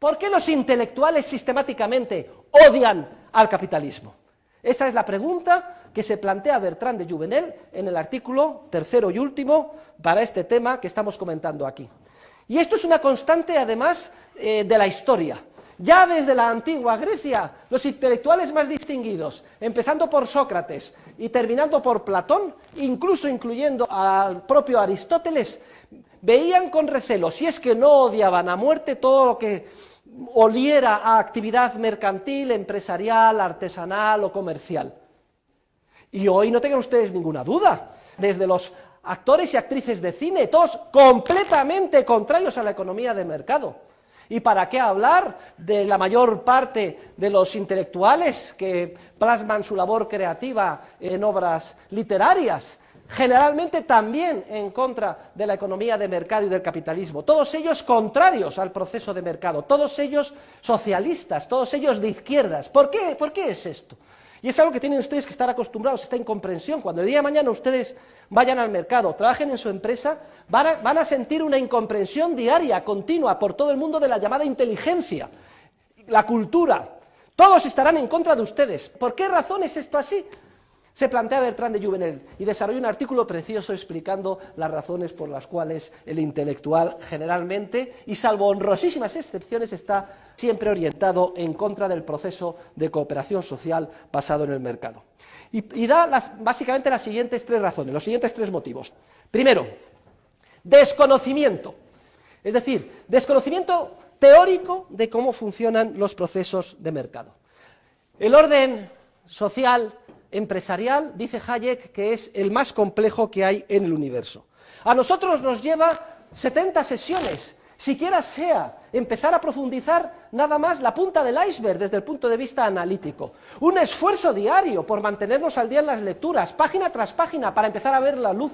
¿Por qué los intelectuales sistemáticamente odian al capitalismo? Esa es la pregunta que se plantea Bertrand de Jouvenel en el artículo tercero y último para este tema que estamos comentando aquí. Y esto es una constante, además, de la historia. Ya desde la antigua Grecia, los intelectuales más distinguidos, empezando por Sócrates y terminando por Platón, incluso incluyendo al propio Aristóteles, veían con recelo, si es que no odiaban a muerte todo lo que oliera a actividad mercantil, empresarial, artesanal o comercial. Y hoy no tengan ustedes ninguna duda, desde los actores y actrices de cine, todos completamente contrarios a la economía de mercado. ¿Y para qué hablar de la mayor parte de los intelectuales que plasman su labor creativa en obras literarias? Generalmente también en contra de la economía de mercado y del capitalismo, todos ellos contrarios al proceso de mercado, todos ellos socialistas, todos ellos de izquierdas. ¿Por qué es esto? Y es algo que tienen ustedes que estar acostumbrados, esta incomprensión. Cuando el día de mañana ustedes vayan al mercado, trabajen en su empresa, van a sentir una incomprensión diaria, continua, por todo el mundo de la llamada inteligencia, la cultura. Todos estarán en contra de ustedes. ¿Por qué razón es esto así? Se plantea Bertrand de Jouvenel y desarrolla un artículo precioso explicando las razones por las cuales el intelectual generalmente, y salvo honrosísimas excepciones, está siempre orientado en contra del proceso de cooperación social basado en el mercado. Y da básicamente las siguientes tres razones, los siguientes tres motivos. Primero, desconocimiento, es decir, desconocimiento teórico de cómo funcionan los procesos de mercado. El orden social empresarial, dice Hayek, que es el más complejo que hay en el universo. A nosotros nos lleva 70 sesiones, siquiera sea empezar a profundizar nada más la punta del iceberg desde el punto de vista analítico. Un esfuerzo diario por mantenernos al día en las lecturas, página tras página, para empezar a ver la luz.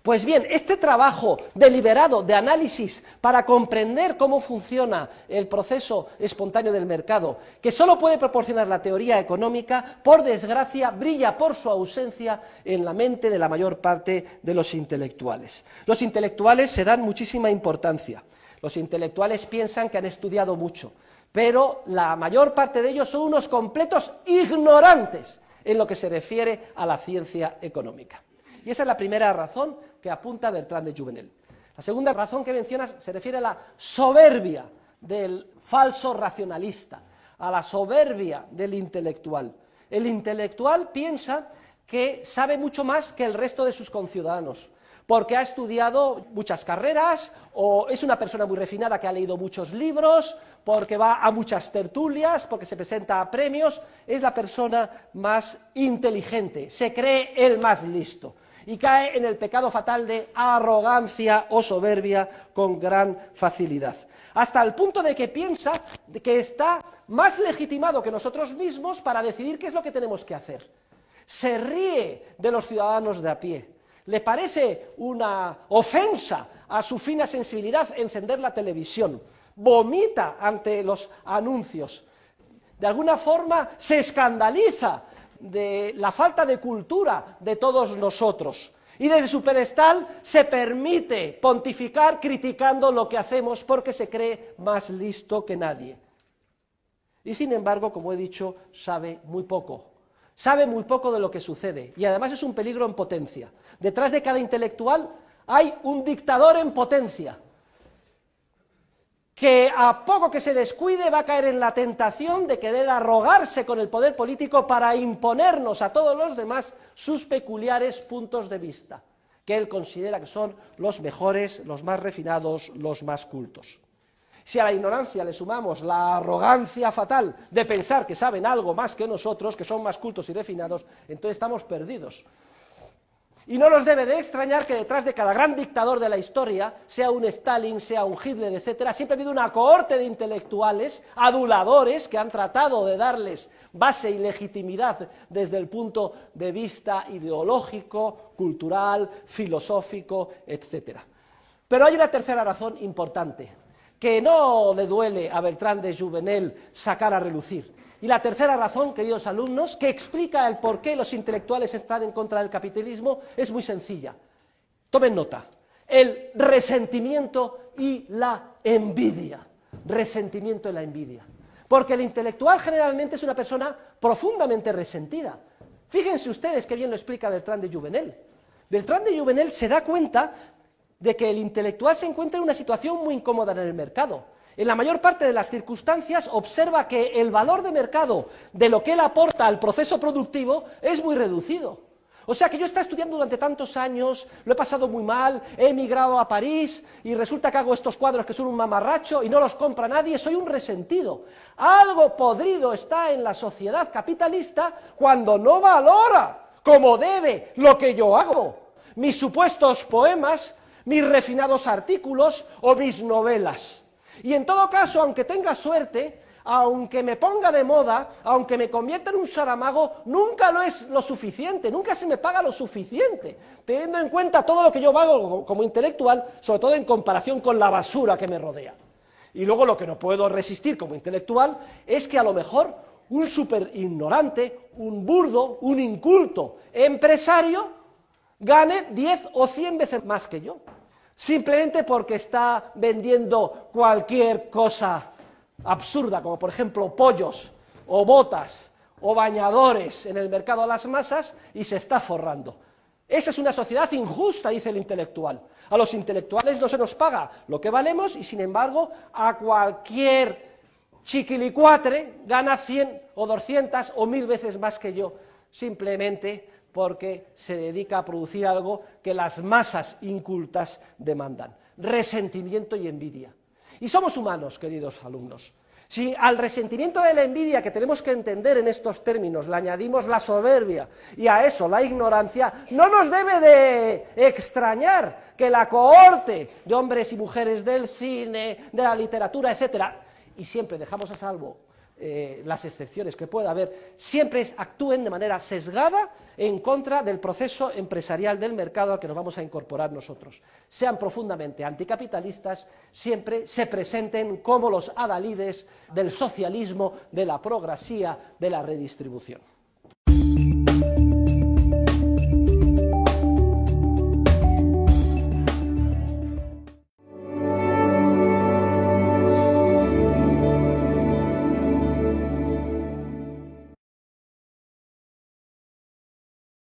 Pues bien, este trabajo deliberado de análisis para comprender cómo funciona el proceso espontáneo del mercado, que solo puede proporcionar la teoría económica, por desgracia, brilla por su ausencia en la mente de la mayor parte de los intelectuales. Los intelectuales se dan muchísima importancia. Los intelectuales piensan que han estudiado mucho, pero la mayor parte de ellos son unos completos ignorantes en lo que se refiere a la ciencia económica. Y esa es la primera razón que apunta Bertrand de Jouvenel. La segunda razón que mencionas se refiere a la soberbia del falso racionalista, a la soberbia del intelectual. El intelectual piensa que sabe mucho más que el resto de sus conciudadanos, porque ha estudiado muchas carreras, o es una persona muy refinada que ha leído muchos libros, porque va a muchas tertulias, porque se presenta a premios, es la persona más inteligente, se cree el más listo. Y cae en el pecado fatal de arrogancia o soberbia con gran facilidad. Hasta el punto de que piensa que está más legitimado que nosotros mismos para decidir qué es lo que tenemos que hacer. Se ríe de los ciudadanos de a pie. Le parece una ofensa a su fina sensibilidad encender la televisión. Vomita ante los anuncios. De alguna forma se escandaliza de la falta de cultura de todos nosotros, y desde su pedestal se permite pontificar criticando lo que hacemos porque se cree más listo que nadie. Y sin embargo, como he dicho, sabe muy poco de lo que sucede, y además es un peligro en potencia. Detrás de cada intelectual hay un dictador en potencia, que a poco que se descuide va a caer en la tentación de querer arrogarse con el poder político para imponernos a todos los demás sus peculiares puntos de vista, que él considera que son los mejores, los más refinados, los más cultos. Si a la ignorancia le sumamos la arrogancia fatal de pensar que saben algo más que nosotros, que son más cultos y refinados, entonces estamos perdidos. Y no nos debe de extrañar que detrás de cada gran dictador de la historia, sea un Stalin, sea un Hitler, etc., siempre ha habido una cohorte de intelectuales, aduladores, que han tratado de darles base y legitimidad desde el punto de vista ideológico, cultural, filosófico, etc. Pero hay una tercera razón importante, que no le duele a Bertrand de Jouvenel sacar a relucir. Y la tercera razón, queridos alumnos, que explica el por qué los intelectuales están en contra del capitalismo, es muy sencilla. Tomen nota: el resentimiento y la envidia. resentimiento y la envidia. Porque el intelectual generalmente es una persona profundamente resentida. Fíjense ustedes qué bien lo explica Bertrand de Jouvenel. Bertrand de Jouvenel se da cuenta de que el intelectual se encuentra en una situación muy incómoda en el mercado. En la mayor parte de las circunstancias observa que el valor de mercado de lo que él aporta al proceso productivo es muy reducido. O sea que yo he estado estudiando durante tantos años, lo he pasado muy mal, he emigrado a París y resulta que hago estos cuadros que son un mamarracho y no los compra nadie, soy un resentido. Algo podrido está en la sociedad capitalista cuando no valora como debe lo que yo hago, mis supuestos poemas, mis refinados artículos o mis novelas. Y en todo caso, aunque tenga suerte, aunque me ponga de moda, aunque me convierta en un Saramago, nunca lo es lo suficiente, nunca se me paga lo suficiente, teniendo en cuenta todo lo que yo hago como intelectual, sobre todo en comparación con la basura que me rodea. Y luego lo que no puedo resistir como intelectual es que a lo mejor un súper ignorante, un burdo, un inculto empresario gane 10 o 100 veces más que yo, simplemente porque está vendiendo cualquier cosa absurda, como por ejemplo pollos, o botas, o bañadores en el mercado a las masas, y se está forrando. Esa es una sociedad injusta, dice el intelectual. A los intelectuales no se nos paga lo que valemos, y sin embargo, a cualquier chiquilicuatre gana 100 o 200 o 1000 veces más que yo, simplemente porque se dedica a producir algo que las masas incultas demandan. Resentimiento y envidia. Y somos humanos, queridos alumnos. Si al resentimiento de la envidia, que tenemos que entender en estos términos, le añadimos la soberbia y a eso la ignorancia, no nos debe de extrañar que la cohorte de hombres y mujeres del cine, de la literatura, etcétera, y siempre dejamos a salvo las excepciones que pueda haber, siempre actúen de manera sesgada en contra del proceso empresarial del mercado al que nos vamos a incorporar nosotros. Sean profundamente anticapitalistas, siempre se presenten como los adalides del socialismo, de la progresía, de la redistribución.